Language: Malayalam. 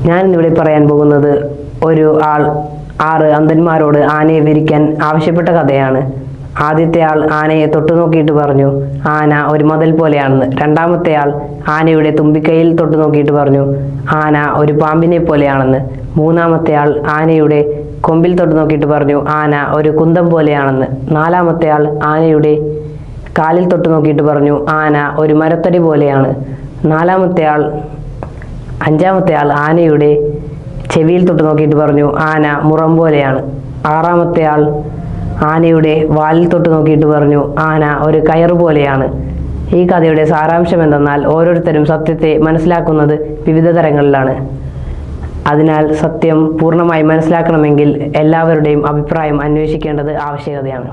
ഞാനിന്നിവിടെ പറയാൻ പോകുന്നത് ഒരു ആൾ 6 അന്ധന്മാരോട് ആനയെ വിരിക്കാൻ ആവശ്യപ്പെട്ട കഥയാണ്. ആദ്യത്തെ ആൾ ആനയെ തൊട്ടു നോക്കിയിട്ട് പറഞ്ഞു, ആന ഒരു മതിൽ പോലെയാണെന്ന്. രണ്ടാമത്തെ ആൾ ആനയുടെ തുമ്പിക്കൈയിൽ തൊട്ടു നോക്കിയിട്ട് പറഞ്ഞു, ആന ഒരു പാമ്പിനെ പോലെയാണെന്ന്. മൂന്നാമത്തെ ആൾ ആനയുടെ കൊമ്പിൽ തൊട്ടു നോക്കിയിട്ട് പറഞ്ഞു, ആന ഒരു കുന്തം പോലെയാണെന്ന്. നാലാമത്തെ ആൾ ആനയുടെ കാലിൽ തൊട്ടു നോക്കിയിട്ട് പറഞ്ഞു, ആന ഒരു മരത്തടി പോലെയാണ്. അഞ്ചാമത്തെ ആൾ ആനയുടെ ചെവിയിൽ തൊട്ട് നോക്കിയിട്ട് പറഞ്ഞു, ആന മുറം പോലെയാണ്. ആറാമത്തെ ആൾ ആനയുടെ വാലിൽ തൊട്ട് നോക്കിയിട്ട് പറഞ്ഞു, ആന ഒരു കയറ് പോലെയാണ്. ഈ കഥയുടെ സാരാംശം എന്തെന്നാൽ ഓരോരുത്തരും സത്യത്തെ മനസ്സിലാക്കുന്നത് വിവിധ തരങ്ങളിലാണ്. അതിനാൽ സത്യം പൂർണ്ണമായി മനസ്സിലാക്കണമെങ്കിൽ എല്ലാവരുടെയും അഭിപ്രായം അന്വേഷിക്കേണ്ടത് ആവശ്യകതയാണ്.